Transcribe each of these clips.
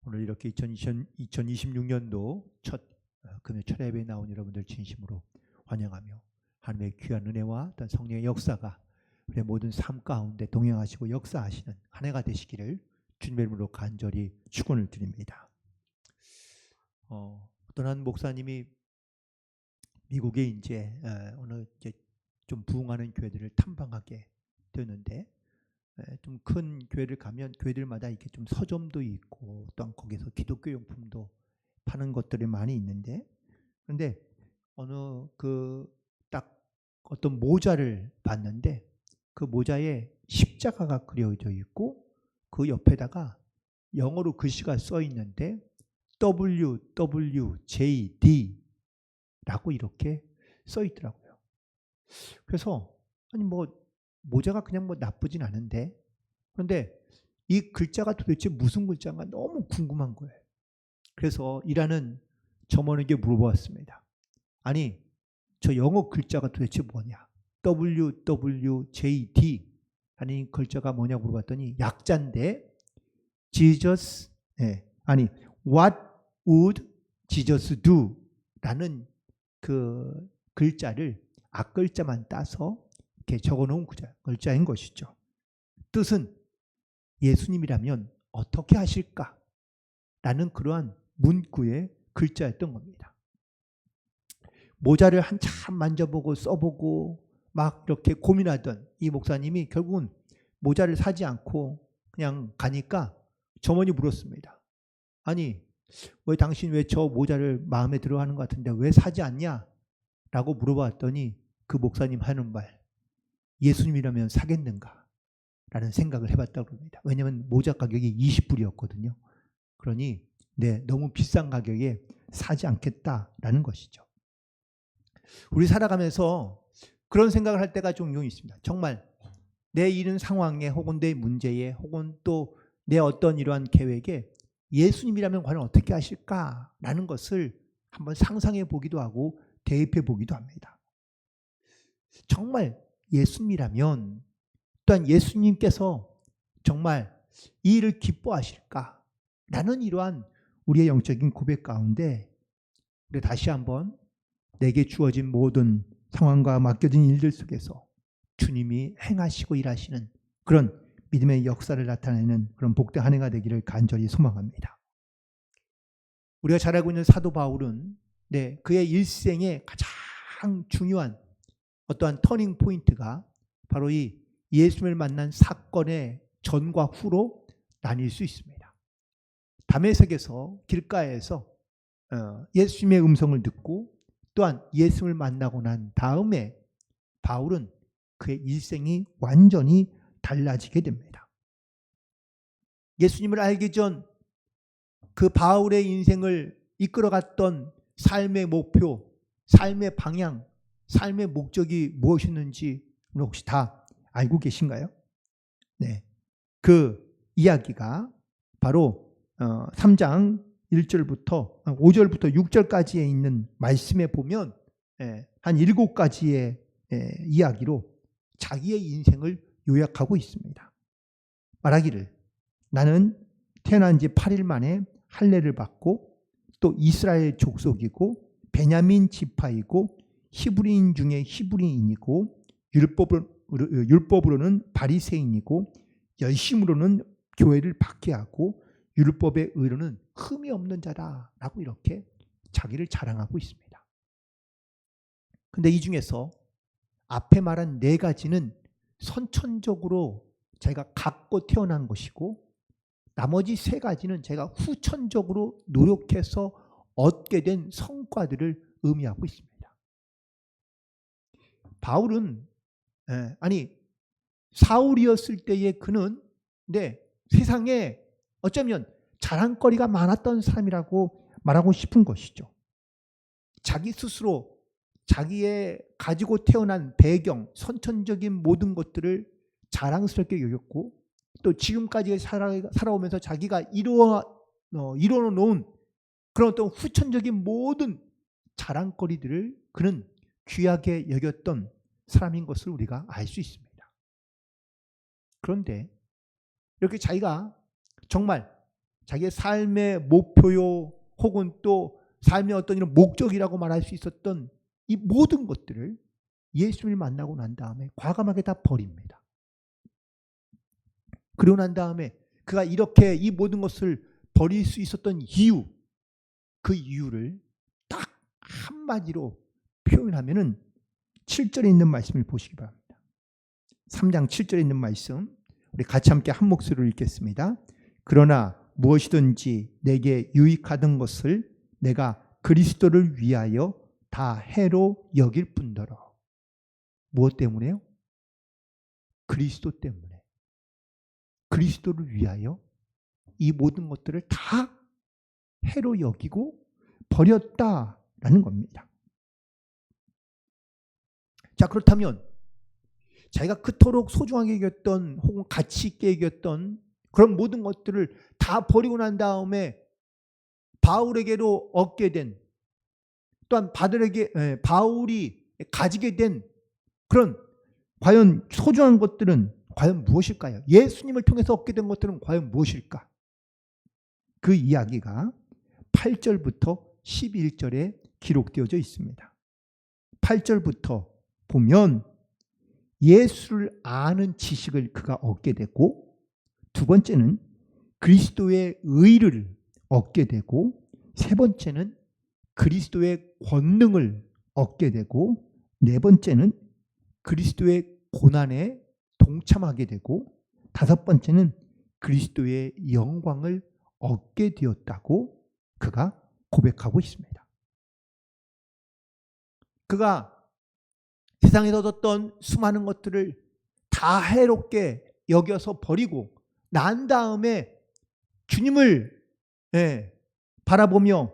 오늘 이렇게 2026년도 첫 금요 첫 예배에 나온 여러분들 진심으로 환영하며 하나님의 귀한 은혜와 어떤 성령의 역사가 우리의 모든 삶 가운데 동행하시고 역사하시는 한 해가 되시기를 주님의 이름으로 간절히 축원을 드립니다. 어떤 한 목사님이 미국에 이제 어느 이제 좀 부흥하는 교회들을 탐방하게 되었는데, 좀 큰 교회를 가면 교회들마다 이렇게 좀 서점도 있고 또한 거기서 기독교 용품도 파는 것들이 많이 있는데, 그런데 어느 딱 어떤 모자를 봤는데 그 모자에 십자가가 그려져 있고 그 옆에다가 영어로 글씨가 써 있는데 WWJD라고 이렇게 써 있더라고요. 그래서 아니 뭐 모자가 그냥 뭐 나쁘진 않은데, 그런데 이 글자가 도대체 무슨 글자인가 너무 궁금한 거예요. 그래서 일하는 점원에게 물어보았습니다. 아니 저 영어 글자가 도대체 뭐냐, WWJD 아니 글자가 뭐냐고 물어봤더니 약자인데 Jesus, What would Jesus do? 라는 그 글자를 앞글자만 따서 이렇게 적어놓은 글자인 것이죠. 뜻은 예수님이라면 어떻게 하실까? 라는 그러한 문구의 글자였던 겁니다. 모자를 한참 만져보고 써보고 막 이렇게 고민하던 이 목사님이 결국은 모자를 사지 않고 그냥 가니까 점원이 물었습니다. 아니 왜 당신 왜 저 모자를 마음에 들어 하는 것 같은데 왜 사지 않냐? 라고 물어봤더니 그 목사님 하는 말, 예수님이라면 사겠는가? 라는 생각을 해봤다고 합니다. 왜냐하면 모자 가격이 20불이었거든요. 그러니 너무 비싼 가격에 사지 않겠다라는 것이죠. 우리 살아가면서 그런 생각을 할 때가 종종 있습니다. 정말 내 이런 상황에 혹은 내 문제에 혹은 또 내 어떤 이러한 계획에 예수님이라면 과연 어떻게 하실까라는 것을 한번 상상해 보기도 하고 대입해 보기도 합니다. 정말 예수님이라면, 또한 예수님께서 정말 이 일을 기뻐하실까라는 이러한 우리의 영적인 고백 가운데 우리 다시 한번 내게 주어진 모든 상황과 맡겨진 일들 속에서 주님이 행하시고 일하시는 그런 믿음의 역사를 나타내는 그런 복된 한 해가 되기를 간절히 소망합니다. 우리가 잘 알고 있는 사도 바울은 그의 일생의 가장 중요한 어떠한 터닝 포인트가 바로 이 예수님을 만난 사건의 전과 후로 나뉠 수 있습니다. 다메섹에서 길가에서 예수님의 음성을 듣고 또한 예수님을 만나고 난 다음에 바울은 그의 일생이 완전히 달라지게 됩니다. 예수님을 알기 전 그 바울의 인생을 이끌어갔던 삶의 목표, 삶의 방향, 삶의 목적이 무엇이었는지 혹시 다 알고 계신가요? 그 이야기가 바로 3장 1절부터 5절부터 6절까지에 있는 말씀에 보면 한 7가지의 이야기로 자기의 인생을 요약하고 있습니다. 말하기를 나는 태어난 지 8일 만에 할례를 받고 또 이스라엘 족속이고 베냐민 지파이고 히브리인 중에 히브리인이고 율법으로는 바리새인이고 열심으로는 교회를 박해하고 율법의 의로는 흠이 없는 자다라고 이렇게 자기를 자랑하고 있습니다. 그런데 이 중에서 앞에 말한 4가지는 선천적으로 자기가 갖고 태어난 것이고 나머지 3가지는 제가 후천적으로 노력해서 얻게 된 성과들을 의미하고 있습니다. 바울은 사울이었을 때의 그는 세상에 어쩌면 자랑거리가 많았던 사람이라고 말하고 싶은 것이죠. 자기 스스로 자기의 가지고 태어난 배경, 선천적인 모든 것들을 자랑스럽게 여겼고 또 지금까지 살아오면서 자기가 이루어놓은 그런 어떤 후천적인 모든 자랑거리들을 그는 귀하게 여겼던 사람인 것을 우리가 알 수 있습니다. 그런데 이렇게 자기가 정말 자기의 삶의 목표요 혹은 또 삶의 어떤 이런 목적이라고 말할 수 있었던 이 모든 것들을 예수님을 만나고 난 다음에 과감하게 다 버립니다. 그러고 난 다음에 그가 이렇게 이 모든 것을 버릴 수 있었던 이유, 그 이유를 딱 한마디로 표현하면은 7절에 있는 말씀을 보시기 바랍니다. 3장 7절에 있는 말씀 우리 같이 함께 한 목소리로 읽겠습니다. 그러나 무엇이든지 내게 유익하던 것을 내가 그리스도를 위하여 다 해로 여길 뿐더러. 무엇 때문에요? 그리스도 때문에. 그리스도를 위하여 이 모든 것들을 다 해로 여기고 버렸다라는 겁니다. 자, 그렇다면 자기가 그토록 소중하게 여겼던 혹은 가치 있게 여겼던 그런 모든 것들을 다 버리고 난 다음에 바울에게로 얻게 된 또한 바울이 가지게 된 그런 과연 소중한 것들은 과연 무엇일까요? 예수님을 통해서 얻게 된 것들은 과연 무엇일까? 그 이야기가 8절부터 11절에 기록되어져 있습니다. 8절부터 보면 예수를 아는 지식을 그가 얻게 되고, 두 번째는 그리스도의 의를 얻게 되고, 세 번째는 그리스도의 권능을 얻게 되고, 네 번째는 그리스도의 고난에 동참하게 되고, 다섯 번째는 그리스도의 영광을 얻게 되었다고 그가 고백하고 있습니다. 그가 세상에서 얻었던 수많은 것들을 다 해롭게 여겨서 버리고 난 다음에 주님을 바라보며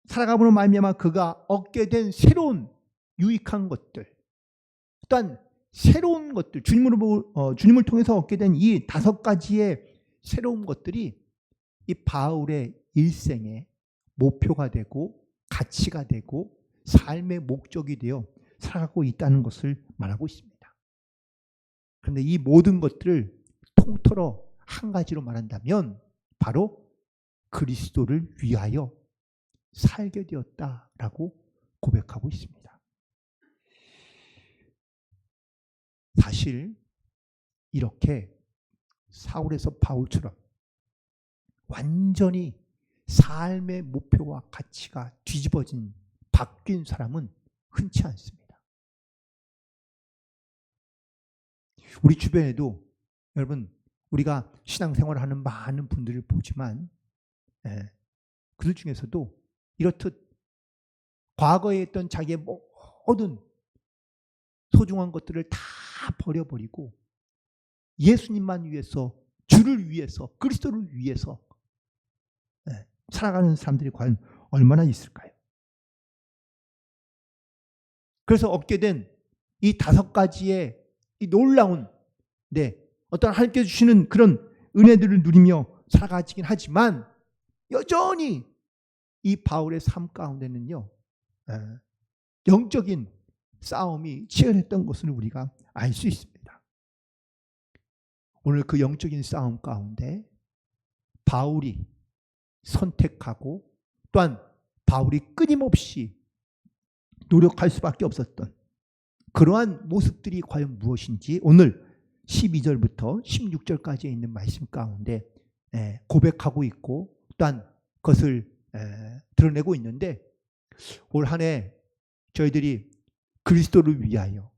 살아감으로 말미암아 그가 얻게 된 새로운 유익한 것들, 또한 새로운 것들, 주님을 통해서 얻게 된 이 5가지의 새로운 것들이 이 바울의 일생의 목표가 되고 가치가 되고 삶의 목적이 되어 살아가고 있다는 것을 말하고 있습니다. 그런데 이 모든 것들을 통틀어 한 가지로 말한다면 바로 그리스도를 위하여 살게 되었다라고 고백하고 있습니다. 사실 이렇게 사울에서 바울처럼 완전히 삶의 목표와 가치가 뒤집어진 바뀐 사람은 흔치 않습니다. 우리 주변에도 여러분 우리가 신앙생활을 하는 많은 분들을 보지만 그들 중에서도 이렇듯 과거에 있던 자기의 모든 소중한 것들을 다 버려버리고 예수님만 위해서, 주를 위해서, 그리스도를 위해서 살아가는 사람들이 과연 얼마나 있을까요? 그래서 얻게 된 이 5가지의 이 놀라운 어떤 하나님께서 주시는 그런 은혜들을 누리며 살아가긴 하지만 여전히 이 바울의 삶 가운데는요 영적인 싸움이 치열했던 것을 우리가 알 수 있습니다. 오늘 그 영적인 싸움 가운데 바울이 선택하고 또한 바울이 끊임없이 노력할 수밖에 없었던 그러한 모습들이 과연 무엇인지 오늘 12절부터 16절까지 있는 말씀 가운데 고백하고 있고 또한 그것을 드러내고 있는데, 올 한 해 저희들이 그리스도를 위하여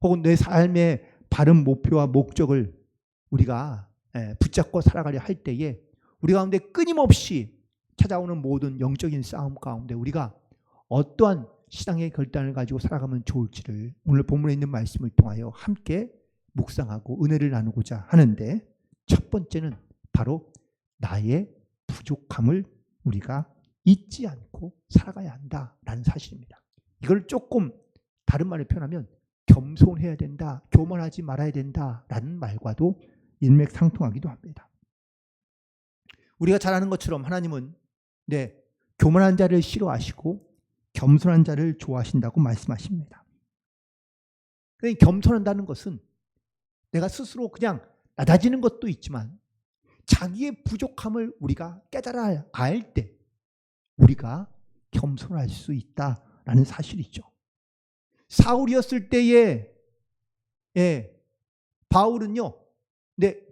혹은 내 삶의 바른 목표와 목적을 우리가 붙잡고 살아가려 할 때에 우리 가운데 끊임없이 찾아오는 모든 영적인 싸움 가운데 우리가 어떠한 신앙의 결단을 가지고 살아가면 좋을지를 오늘 본문에 있는 말씀을 통하여 함께 묵상하고 은혜를 나누고자 하는데, 첫 번째는 바로 나의 부족함을 우리가 잊지 않고 살아가야 한다라는 사실입니다. 이걸 조금 다른 말로 표현하면 겸손해야 된다, 교만하지 말아야 된다라는 말과도 일맥상통하기도 합니다. 우리가 잘 아는 것처럼 하나님은 교만한 자를 싫어하시고 겸손한 자를 좋아하신다고 말씀하십니다. 겸손한다는 것은 내가 스스로 그냥 낮아지는 것도 있지만 자기의 부족함을 우리가 깨달아 알 때 우리가 겸손할 수 있다라는 사실이죠. 사울이었을 때에 바울은요,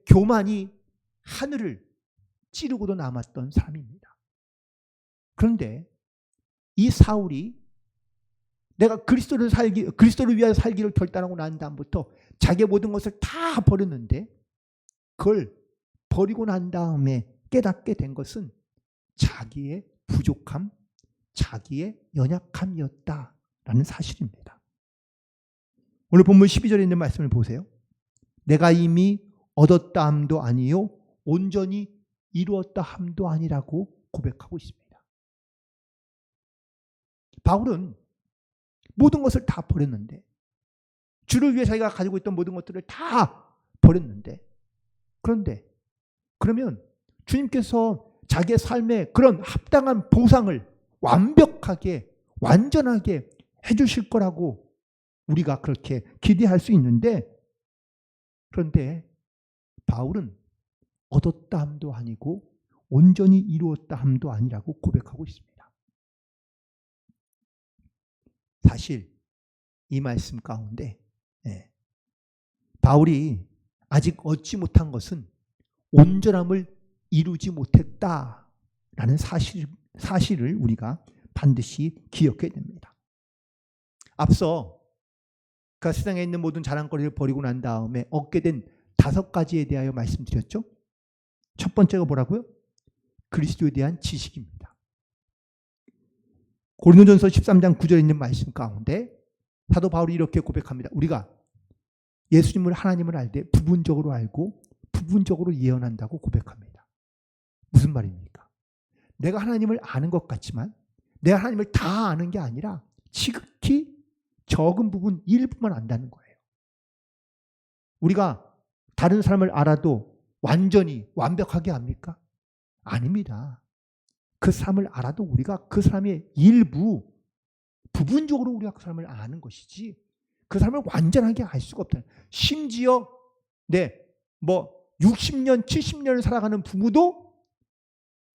교만이 하늘을 찌르고도 남았던 사람입니다. 그런데 이 사울이 내가 그리스도를 위하여 살기를 결단하고 난 다음부터 자기의 모든 것을 다 버렸는데, 그걸 버리고 난 다음에 깨닫게 된 것은 자기의 부족함, 자기의 연약함이었다라는 사실입니다. 오늘 본문 12절에 있는 말씀을 보세요. 내가 이미 얻었다 함도 아니요 온전히 이루었다 함도 아니라고 고백하고 있습니다. 바울은 모든 것을 다 버렸는데, 주를 위해 자기가 가지고 있던 모든 것들을 다 버렸는데, 그러면 주님께서 자기의 삶에 그런 합당한 보상을 완벽하게 완전하게 해주실 거라고 우리가 그렇게 기대할 수 있는데, 그런데 바울은 얻었다 함도 아니고 온전히 이루었다 함도 아니라고 고백하고 있습니다. 사실 이 말씀 가운데 바울이 아직 얻지 못한 것은 온전함을 이루지 못했다라는 사실을 우리가 반드시 기억해야 됩니다. 앞서 그 세상에 있는 모든 자랑거리를 버리고 난 다음에 얻게 된 5가지에 대하여 말씀드렸죠. 첫 번째가 뭐라고요? 그리스도에 대한 지식입니다. 고린도전서 13장 9절에 있는 말씀 가운데 사도 바울이 이렇게 고백합니다. 우리가 예수님을 하나님을 알 때 부분적으로 알고 부분적으로 예언한다고 고백합니다. 무슨 말입니까? 내가 하나님을 아는 것 같지만 내가 하나님을 다 아는 게 아니라 지극히 적은 부분, 일부만 안다는 거예요. 우리가 다른 사람을 알아도 완전히 완벽하게 압니까? 아닙니다. 그 사람을 알아도 우리가 그 사람의 일부, 부분적으로 우리가 그 사람을 아는 것이지 그 사람을 완전하게 알 수가 없다. 심지어 60년, 70년을 살아가는 부부도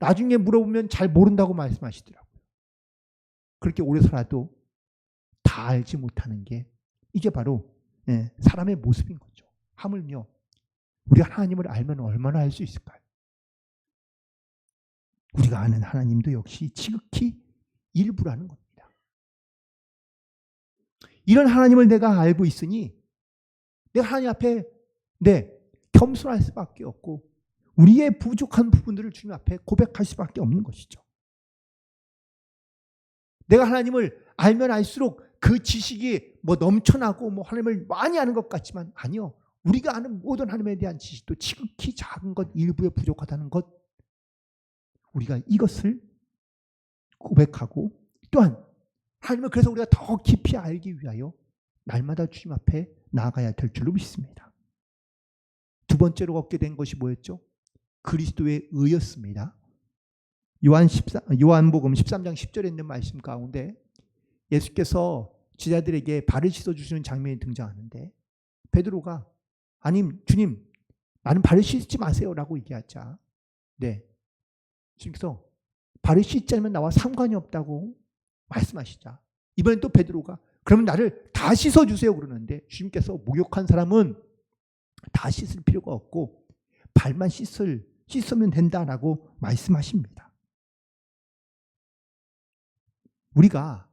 나중에 물어보면 잘 모른다고 말씀하시더라고요. 그렇게 오래 살아도 다 알지 못하는 게 이게 바로 사람의 모습인 거죠. 하물며 우리가 하나님을 알면 얼마나 알 수 있을까요? 우리가 아는 하나님도 역시 지극히 일부라는 겁니다. 이런 하나님을 내가 알고 있으니 내가 하나님 앞에 겸손할 수밖에 없고 우리의 부족한 부분들을 주님 앞에 고백할 수밖에 없는 것이죠. 내가 하나님을 알면 알수록 그 지식이 넘쳐나고 하나님을 많이 아는 것 같지만 아니요. 우리가 아는 모든 하나님에 대한 지식도 지극히 작은 것, 일부에 부족하다는 것, 우리가 이것을 고백하고 또한 하나님을 그래서 우리가 더 깊이 알기 위하여 날마다 주님 앞에 나아가야 될 줄로 믿습니다. 두 번째로 얻게 된 것이 뭐였죠? 그리스도의 의였습니다. 요한복음 13장 10절에 있는 말씀 가운데 예수께서 제자들에게 발을 씻어주시는 장면이 등장하는데 베드로가 주님 나는 발을 씻지 마세요 라고 얘기하자 주님께서 발을 씻지 않으면 나와 상관이 없다고 말씀하시자 이번엔 또 베드로가 그러면 나를 다 씻어주세요 그러는데 주님께서 목욕한 사람은 다 씻을 필요가 없고 발만 씻으면 된다라고 말씀하십니다. 우리가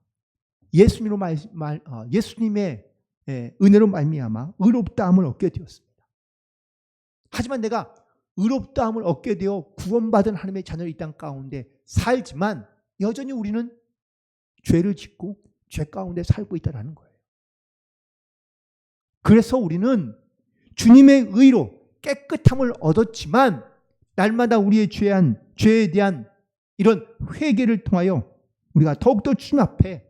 예수님의 은혜로 말미암아 의롭다함을 얻게 되었습니다. 하지만 내가 의롭다함을 얻게 되어 구원받은 하나님의 자녀를 이 땅 가운데 살지만 여전히 우리는 죄를 짓고 죄 가운데 살고 있다는 거예요. 그래서 우리는 주님의 의로 깨끗함을 얻었지만 날마다 우리의 죄에 대한 이런 회개를 통하여 우리가 더욱더 주님 앞에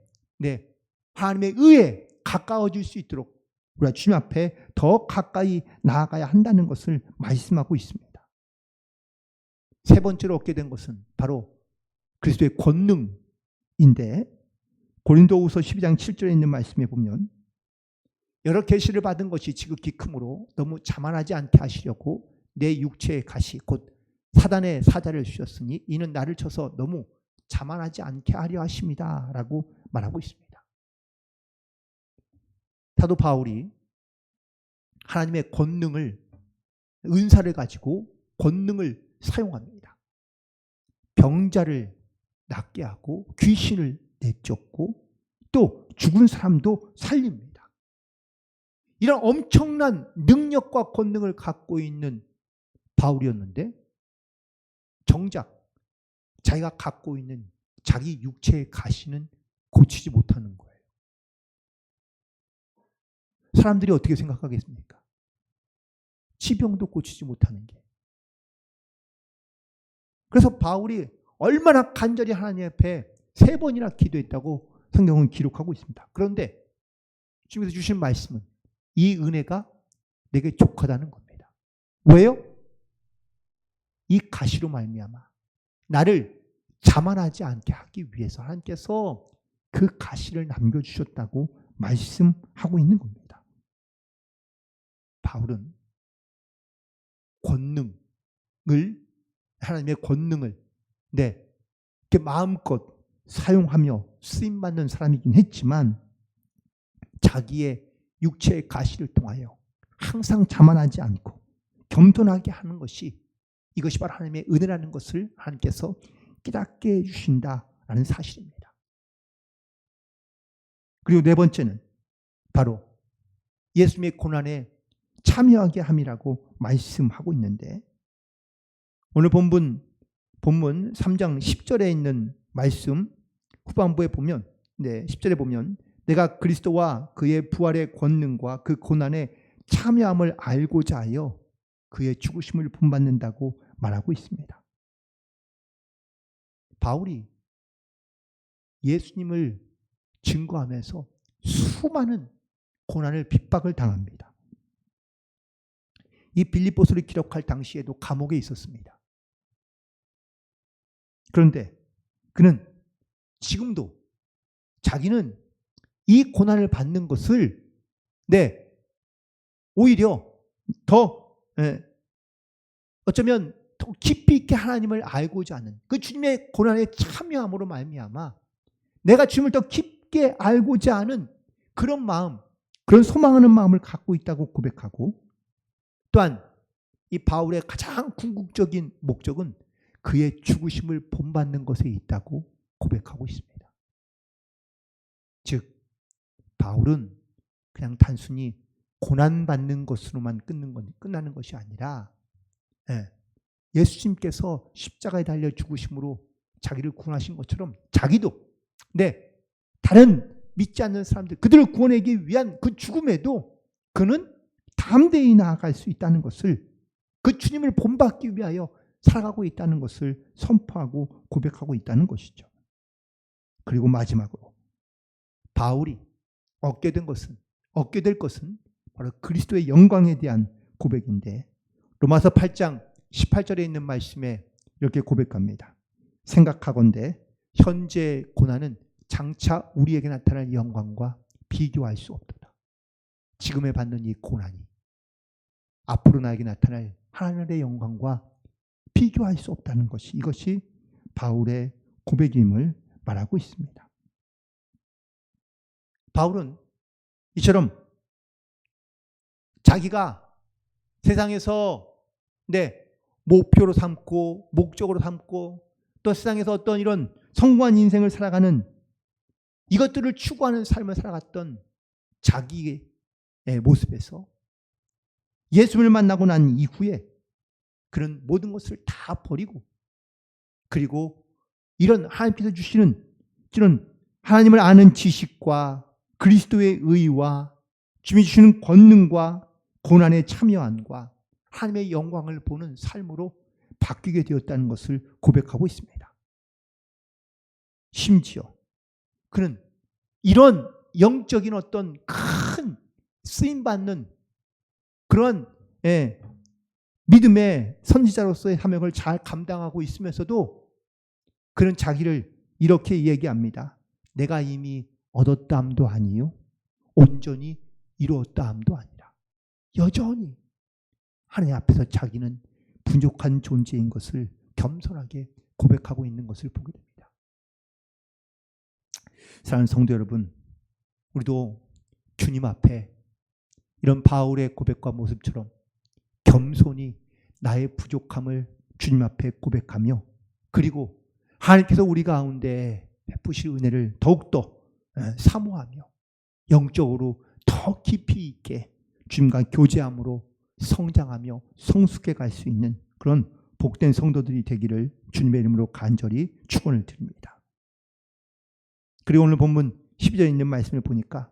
하나님의 의에 가까워질 수 있도록 우리가 주님 앞에 더 가까이 나아가야 한다는 것을 말씀하고 있습니다. 세 번째로 얻게 된 것은 바로 그리스도의 권능인데 고린도후서 12장 7절에 있는 말씀에 보면 여러 계시를 받은 것이 지극히 크므로 너무 자만하지 않게 하시려고 내 육체의 가시 곧 사단의 사자를 주셨으니 이는 나를 쳐서 너무 자만하지 않게 하려 하십니다. 라고 말하고 있습니다. 사도 바울이 하나님의 권능을, 은사를 가지고 권능을 사용합니다. 병자를 낫게 하고 귀신을 내쫓고 또 죽은 사람도 살립니다. 이런 엄청난 능력과 권능을 갖고 있는 바울이었는데 정작 자기가 갖고 있는 자기 육체의 가시는 고치지 못하는 거예요. 사람들이 어떻게 생각하겠습니까? 치병도 고치지 못하는 게. 그래서 바울이 얼마나 간절히 하나님 앞에 3번이나 기도했다고 성경은 기록하고 있습니다. 그런데 주님께서 주신 말씀은 이 은혜가 내게 족하다는 겁니다. 왜요? 이 가시로 말미암아 나를 자만하지 않게 하기 위해서 하나님께서 그 가시를 남겨주셨다고 말씀하고 있는 겁니다. 바울은 하나님의 권능을 이렇게 마음껏 사용하며 쓰임받는 사람이긴 했지만 자기의 육체의 가시를 통하여 항상 자만하지 않고 겸손하게 하는 것이, 이것이 바로 하나님의 은혜라는 것을 하나님께서 깨닫게 해주신다라는 사실입니다. 그리고 4번째는 바로 예수님의 고난에 참여하게 함이라고 말씀하고 있는데, 오늘 본문 3장 10절에 있는 말씀 후반부에 보면 10절에 보면 내가 그리스도와 그의 부활의 권능과 그 고난에 참여함을 알고자 하여 그의 죽으심을 본받는다고 말하고 있습니다. 바울이 예수님을 증거하면서 수많은 고난을 핍박을 당합니다. 이 빌립보서를 기록할 당시에도 감옥에 있었습니다. 그런데 그는 지금도 자기는 이 고난을 받는 것을 오히려 더 어쩌면 더 깊이 있게 하나님을 알고자 하는 그 주님의 고난에 참여함으로 말미암아 내가 주님을 더 깊게 알고자 하는 그런 마음, 그런 소망하는 마음을 갖고 있다고 고백하고, 또한 이 바울의 가장 궁극적인 목적은 그의 죽으심을 본받는 것에 있다고 고백하고 있습니다. 즉 바울은 그냥 단순히 고난받는 것으로만 끝나는 것이 아니라 예수님께서 십자가에 달려 죽으심으로 자기를 구원하신 것처럼 자기도 다른 믿지 않는 사람들, 그들을 구원하기 위한 그 죽음에도 그는 담대히 나아갈 수 있다는 것을, 그 주님을 본받기 위하여 살아가고 있다는 것을 선포하고 고백하고 있다는 것이죠. 그리고 마지막으로 바울이 얻게 될 것은 바로 그리스도의 영광에 대한 고백인데, 로마서 8장 18절에 있는 말씀에 이렇게 고백합니다. 생각하건대 현재 고난은 장차 우리에게 나타날 영광과 비교할 수 없도다. 지금에 받는 이 고난이 앞으로 나에게 나타날 하늘의 영광과 비교할 수 없다는 것이, 이것이 바울의 고백임을 말하고 있습니다. 바울은 이처럼 자기가 세상에서 목표로 삼고 목적으로 삼고 또 세상에서 어떤 이런 성공한 인생을 살아가는 이것들을 추구하는 삶을 살아갔던 자기의 모습에서 예수를 만나고 난 이후에 그런 모든 것을 다 버리고, 그리고 이런 하나님께서 주시는 이런 하나님을 아는 지식과 그리스도의 의와 주님이 주시는 권능과 고난에 참여함과 하나님의 영광을 보는 삶으로 바뀌게 되었다는 것을 고백하고 있습니다. 심지어 그는 이런 영적인 어떤 큰 쓰임받는 그런 믿음의 선지자로서의 사명을 잘 감당하고 있으면서도 그는 자기를 이렇게 얘기합니다. 내가 이미 얻었다 함도 아니요 온전히 이루었다 함도 아니라 여전히 하나님 앞에서 자기는 부족한 존재인 것을 겸손하게 고백하고 있는 것을 보게 됩니다. 사랑하는 성도 여러분, 우리도 주님 앞에 이런 바울의 고백과 모습처럼 겸손히 나의 부족함을 주님 앞에 고백하며, 그리고 하나님께서 우리 가운데 베푸실 은혜를 더욱더 사모하며 영적으로 더 깊이 있게 주님과 교제함으로 성장하며 성숙해 갈 수 있는 그런 복된 성도들이 되기를 주님의 이름으로 간절히 축원을 드립니다. 그리고 오늘 본문 12절에 있는 말씀을 보니까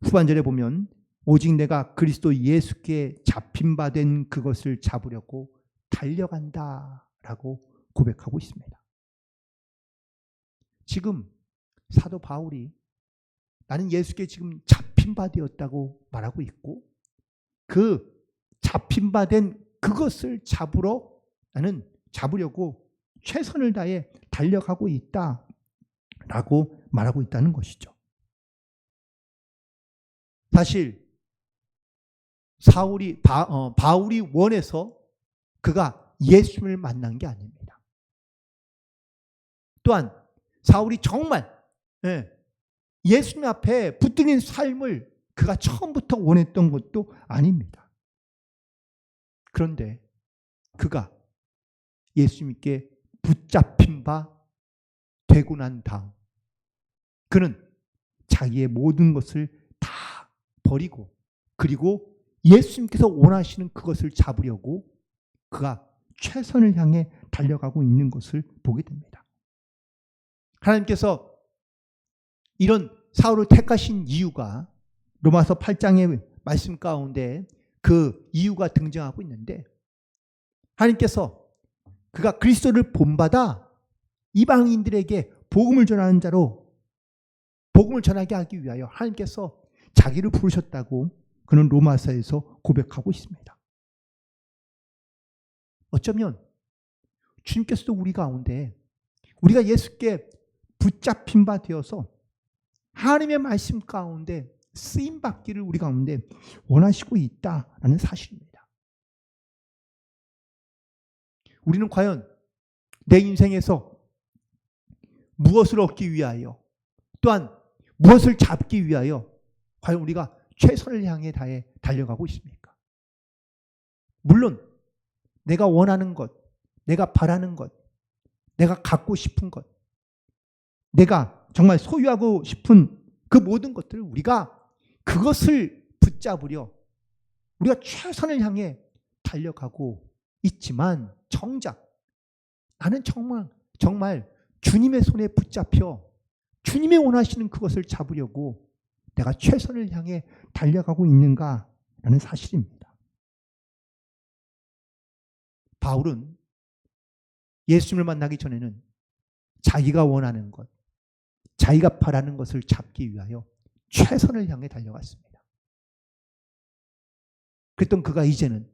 후반절에 보면 오직 내가 그리스도 예수께 잡힌 바 된 그것을 잡으려고 달려간다 라고 고백하고 있습니다. 지금 사도 바울이 나는 예수께 지금 잡힌 바 되었다고 말하고 있고, 그 잡힌 바 된 그것을 나는 잡으려고 최선을 다해 달려가고 있다라고 말하고 있다는 것이죠. 사실 바울이 원해서 그가 예수님을 만난 게 아닙니다. 또한 사울이 정말 예수님 앞에 붙들린 삶을 그가 처음부터 원했던 것도 아닙니다. 그런데 그가 예수님께 붙잡힌 바 되고 난 다음 그는 자기의 모든 것을 다 버리고, 그리고 예수님께서 원하시는 그것을 잡으려고 그가 최선을 향해 달려가고 있는 것을 보게 됩니다. 하나님께서 이런 사울을 택하신 이유가 로마서 8장의 말씀 가운데 그 이유가 등장하고 있는데, 하나님께서 그가 그리스도를 본받아 이방인들에게 복음을 전하는 자로 복음을 전하게 하기 위하여 하나님께서 자기를 부르셨다고 그는 로마서에서 고백하고 있습니다. 어쩌면 주님께서도 우리 가운데 우리가 예수께 붙잡힌 바 되어서 하나님의 말씀 가운데 쓰임받기를 우리 가운데 원하시고 있다라는 사실입니다. 우리는 과연 내 인생에서 무엇을 얻기 위하여, 또한 무엇을 잡기 위하여 과연 우리가 최선을 향해 다해 달려가고 있습니까? 물론 내가 원하는 것, 내가 바라는 것, 내가 갖고 싶은 것, 내가 정말 소유하고 싶은 그 모든 것들을 우리가 그것을 붙잡으려 우리가 최선을 향해 달려가고 있지만, 정작 나는 정말 주님의 손에 붙잡혀 주님이 원하시는 그것을 잡으려고 내가 최선을 향해 달려가고 있는가라는 사실입니다. 바울은 예수님을 만나기 전에는 자기가 원하는 것, 자기가 바라는 것을 잡기 위하여 최선을 향해 달려갔습니다. 그랬던 그가 이제는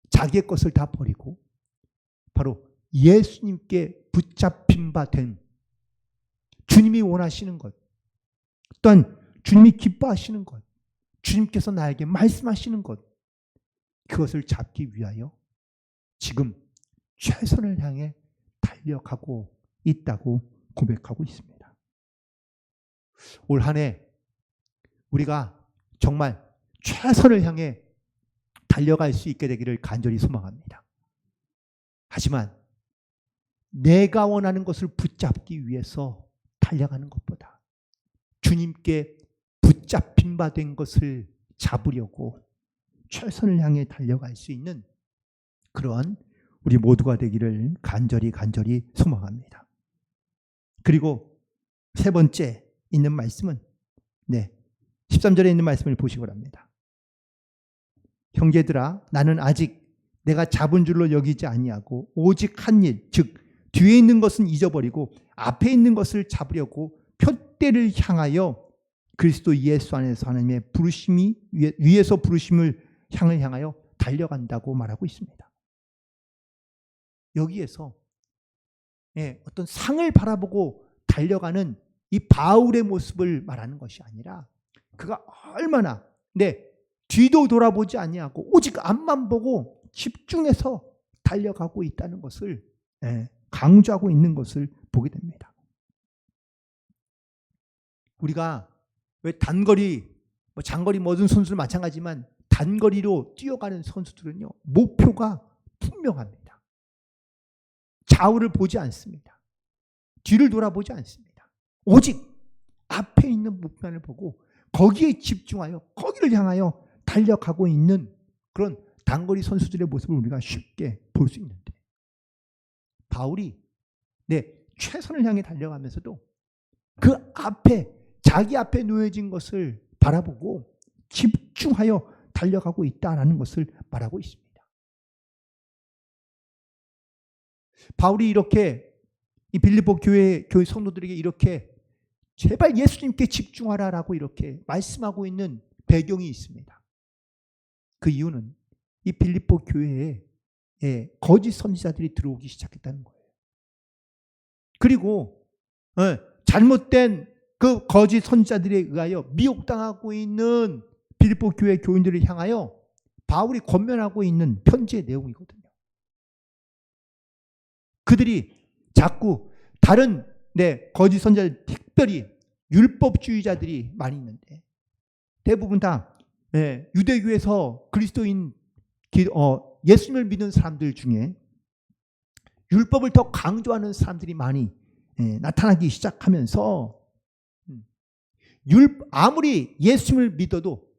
자기의 것을 다 버리고 바로 예수님께 붙잡힌 바 된 주님이 원하시는 것, 또한 주님이 기뻐하시는 것, 주님께서 나에게 말씀하시는 것, 그것을 잡기 위하여 지금 최선을 향해 달려가고 있다고 고백하고 있습니다. 올 한 해 우리가 정말 최선을 향해 달려갈 수 있게 되기를 간절히 소망합니다. 하지만 내가 원하는 것을 붙잡기 위해서 달려가는 것보다 주님께 붙잡힌 바 된 것을 잡으려고 최선을 향해 달려갈 수 있는 그러한 우리 모두가 되기를 간절히 소망합니다. 그리고 세 번째 있는 말씀은 13절에 있는 말씀을 보시기 바랍니다. 형제들아, 나는 아직 내가 잡은 줄로 여기지 아니하고 오직 한 일, 즉 뒤에 있는 것은 잊어버리고 앞에 있는 것을 잡으려고 표대를 향하여 그리스도 예수 안에서 하나님의 위에서 부르심을 향하여 달려간다고 말하고 있습니다. 여기에서 어떤 상을 바라보고 달려가는 이 바울의 모습을 말하는 것이 아니라 그가 얼마나 뒤도 돌아보지 아니하고 오직 앞만 보고 집중해서 달려가고 있다는 것을 강조하고 있는 것을 보게 됩니다. 우리가 왜 단거리, 장거리 모든 선수들 마찬가지지만 단거리로 뛰어가는 선수들은요, 목표가 분명합니다. 좌우를 보지 않습니다. 뒤를 돌아보지 않습니다. 오직 앞에 있는 목표를 보고 거기에 집중하여 거기를 향하여 달려가고 있는 그런 단거리 선수들의 모습을 우리가 쉽게 볼 수 있는데, 바울이 최선을 향해 달려가면서도 그 앞에, 자기 앞에 놓여진 것을 바라보고 집중하여 달려가고 있다라는 것을 말하고 있습니다. 바울이 이렇게 이 빌립보 교회 성도들에게 이렇게 제발 예수님께 집중하라라고 이렇게 말씀하고 있는 배경이 있습니다. 그 이유는 이 빌립보 교회에 거짓 선지자들이 들어오기 시작했다는 거예요. 그리고 잘못된 그 거짓 선지자들에 의하여 미혹당하고 있는 빌립보 교회 교인들을 향하여 바울이 권면하고 있는 편지의 내용이거든요. 그들이 자꾸 다른 거짓 선지자들, 특별히 율법주의자들이 많이 있는데 대부분 다 유대교에서 그리스도인 예수님을 믿는 사람들 중에 율법을 더 강조하는 사람들이 많이 나타나기 시작하면서 아무리 예수님을 믿어도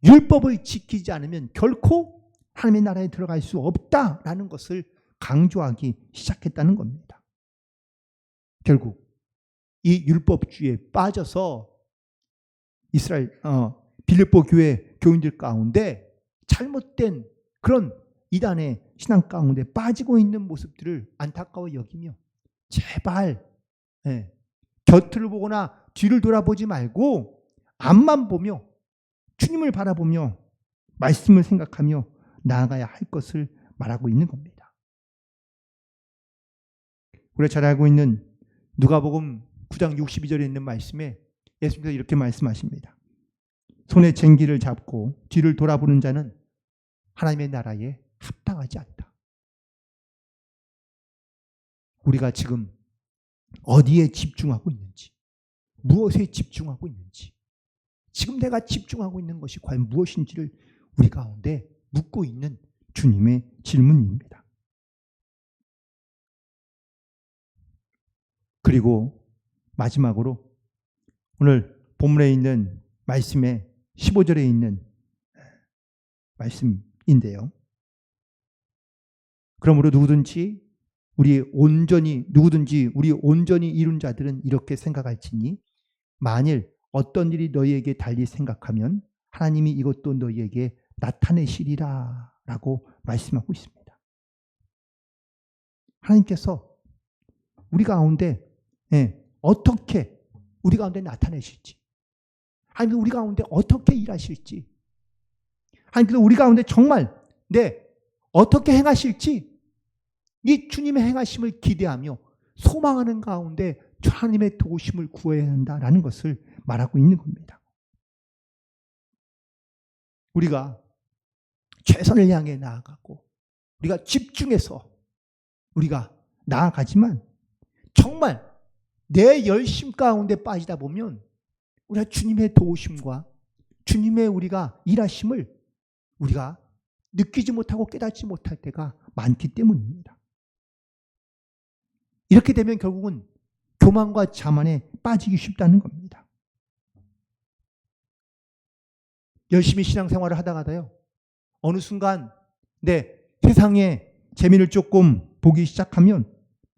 율법을 지키지 않으면 결코 하나님의 나라에 들어갈 수 없다라는 것을 강조하기 시작했다는 겁니다. 결국 이 율법주의에 빠져서 빌립보 교회 교인들 가운데 잘못된 그런 이단의 신앙 가운데 빠지고 있는 모습들을 안타까워 여기며 제발 곁을 보거나 뒤를 돌아보지 말고 앞만 보며 주님을 바라보며 말씀을 생각하며 나아가야 할 것을 말하고 있는 겁니다. 우리가 잘 알고 있는 누가복음 9장 62절에 있는 말씀에 예수님께서 이렇게 말씀하십니다. 손에 쟁기를 잡고 뒤를 돌아보는 자는 하나님의 나라에 합당하지 않다. 우리가 지금 어디에 집중하고 있는지, 무엇에 집중하고 있는지, 지금 내가 집중하고 있는 것이 과연 무엇인지를 우리 가운데 묻고 있는 주님의 질문입니다. 그리고 마지막으로 오늘 본문에 있는 말씀에 15절에 있는 말씀인데요. 그러므로 누구든지 우리 온전히 이룬 자들은 이렇게 생각할지니 만일 어떤 일이 너희에게 달리 생각하면 하나님이 이것도 너희에게 나타내시리라 라고 말씀하고 있습니다. 하나님께서 우리 가운데 어떻게 우리 가운데 나타내실지, 하나님께서 우리 가운데 어떻게 일하실지, 하나님께서 우리 가운데 정말 어떻게 행하실지 이 주님의 행하심을 기대하며 소망하는 가운데 하나님의 도우심을 구해야 한다라는 것을 말하고 있는 겁니다. 우리가 최선을 향해 나아가고 우리가 집중해서 우리가 나아가지만 정말 내 열심 가운데 빠지다 보면 우리가 주님의 도우심과 주님의 우리가 일하심을 우리가 느끼지 못하고 깨닫지 못할 때가 많기 때문입니다. 이렇게 되면 결국은 교만과 자만에 빠지기 쉽다는 겁니다. 열심히 신앙생활을 하다가요 어느 순간 세상의 재미를 조금 보기 시작하면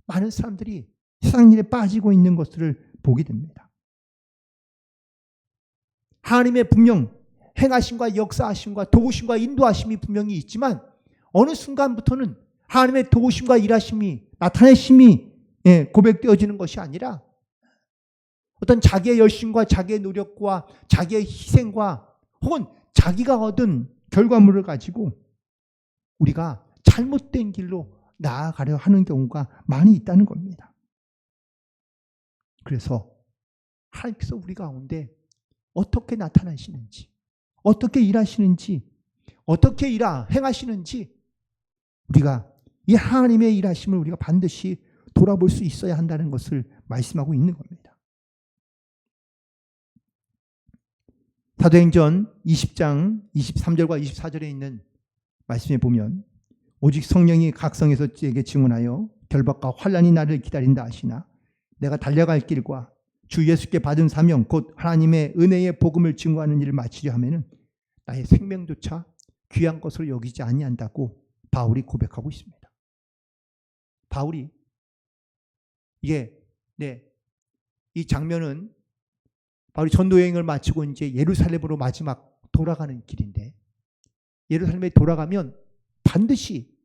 많은 사람들이 세상 일에 빠지고 있는 것들을 보게 됩니다. 하나님의 분명 행하심과 역사하심과 도우심과 인도하심이 분명히 있지만 어느 순간부터는 하나님의 도우심과 일하심이 나타내심이 고백되어지는 것이 아니라 어떤 자기의 열심과 자기의 노력과 자기의 희생과 혹은 자기가 얻은 결과물을 가지고 우리가 잘못된 길로 나아가려 하는 경우가 많이 있다는 겁니다. 그래서 하나님께서 우리 가운데 어떻게 나타나시는지, 어떻게 일하시는지, 어떻게 행하시는지 우리가 이 하나님의 일하심을 우리가 반드시 돌아볼 수 있어야 한다는 것을 말씀하고 있는 겁니다. 사도행전 20장 23절과 24절에 있는 말씀에 보면 오직 성령이 각 성에서 제게 증언하여 결박과 환난이 나를 기다린다 하시나 내가 달려갈 길과 주 예수께 받은 사명 곧 하나님의 은혜의 복음을 증거하는 일을 마치려 하면은 나의 생명조차 귀한 것으로 여기지 아니한다고 바울이 고백하고 있습니다. 바울이 이 장면은 바울이 전도 여행을 마치고 이제 예루살렘으로 마지막 돌아가는 길인데 예루살렘에 돌아가면 반드시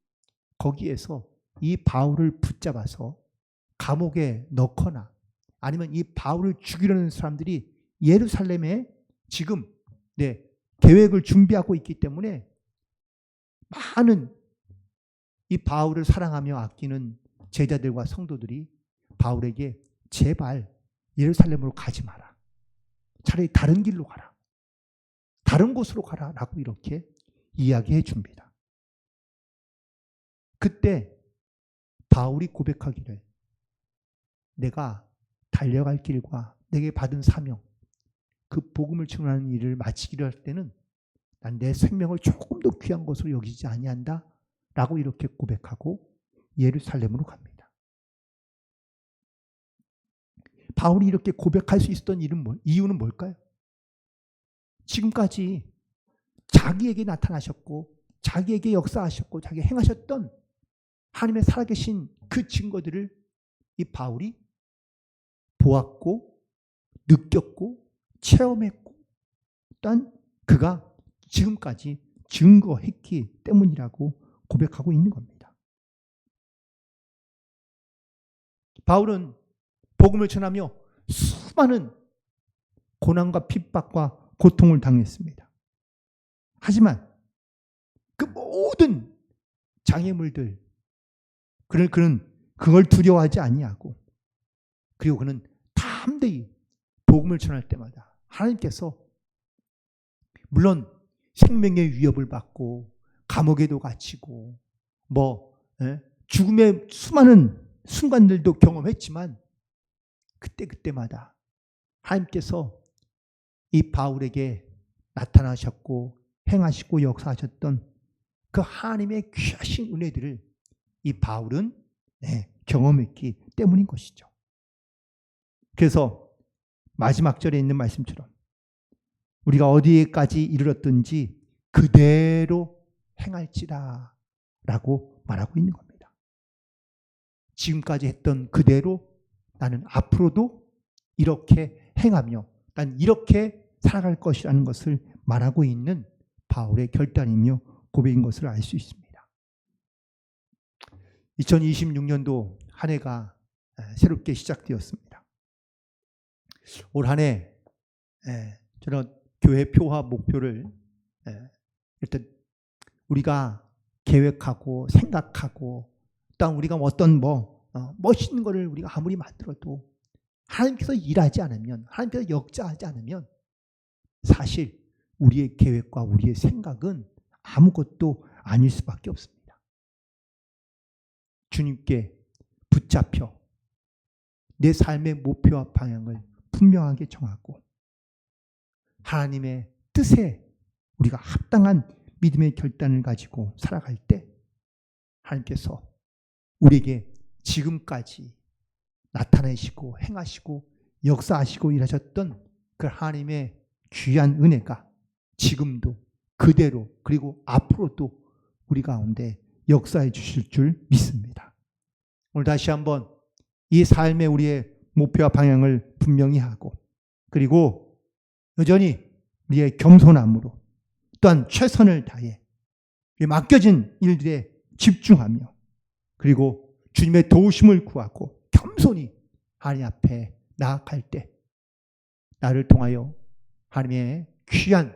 거기에서 이 바울을 붙잡아서 감옥에 넣거나 아니면 이 바울을 죽이려는 사람들이 예루살렘에 지금 계획을 준비하고 있기 때문에 많은 이 바울을 사랑하며 아끼는 제자들과 성도들이 바울에게 제발 예루살렘으로 가지 마라. 차라리 다른 길로 가라. 다른 곳으로 가라. 라고 이렇게 이야기해 줍니다. 그때 바울이 고백하기를 내가 달려갈 길과 내게 받은 사명 그 복음을 증언하는 일을 마치기로 할 때는 난 내 생명을 조금 더 귀한 것으로 여기지 아니한다 라고 이렇게 고백하고 예루살렘으로 갑니다. 바울이 이렇게 고백할 수 있었던 이유는 뭘까요? 지금까지 자기에게 나타나셨고 자기에게 역사하셨고 자기가 행하셨던 하나님의 살아계신 그 증거들을 이 바울이 보았고 느꼈고 체험했고 또한 그가 지금까지 증거했기 때문이라고 고백하고 있는 겁니다. 바울은 복음을 전하며 수많은 고난과 핍박과 고통을 당했습니다. 하지만 그 모든 장애물들 그는 그걸 두려워하지 아니하고 그리고 그는 담대히 복음을 전할 때마다 하나님께서 물론 생명의 위협을 받고 감옥에도 갇히고 죽음의 수많은 순간들도 경험했지만 그때마다 하나님께서 이 바울에게 나타나셨고 행하시고 역사하셨던 그 하나님의 귀하신 은혜들을 이 바울은 경험했기 때문인 것이죠. 그래서 마지막 절에 있는 말씀처럼 우리가 어디에까지 이르렀든지 그대로 행할지라 라고 말하고 있는 겁니다. 지금까지 했던 그대로 나는 앞으로도 이렇게 행하며 난 이렇게 살아갈 것이라는 것을 말하고 있는 바울의 결단이며 고백인 것을 알 수 있습니다. 2026년도 한 해가 새롭게 시작되었습니다. 올 한 해 저는 교회 표화 목표를 일단 우리가 계획하고 생각하고 또한 우리가 어떤 멋있는 것을 우리가 아무리 만들어도 하나님께서 일하지 않으면 하나님께서 역사하지 않으면 사실 우리의 계획과 우리의 생각은 아무것도 아닐 수밖에 없습니다. 주님께 붙잡혀 내 삶의 목표와 방향을 분명하게 정하고 하나님의 뜻에 우리가 합당한 믿음의 결단을 가지고 살아갈 때 하나님께서 우리에게 지금까지 나타내시고 행하시고 역사하시고 일하셨던 그 하나님의 귀한 은혜가 지금도 그대로 그리고 앞으로도 우리 가운데 역사해 주실 줄 믿습니다. 오늘 다시 한번 이 삶의 우리의 목표와 방향을 분명히 하고 그리고 여전히 우리의 겸손함으로 또한 최선을 다해 맡겨진 일들에 집중하며 그리고 주님의 도우심을 구하고 겸손히 하나님 앞에 나아갈 때 나를 통하여 하나님의 귀한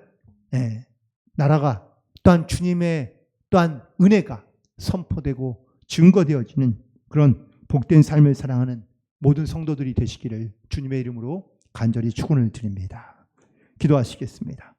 나라가 또한 주님의 또한 은혜가 선포되고 증거되어지는 그런 복된 삶을 사랑하는 모든 성도들이 되시기를 주님의 이름으로 간절히 축원을 드립니다. 기도하시겠습니다.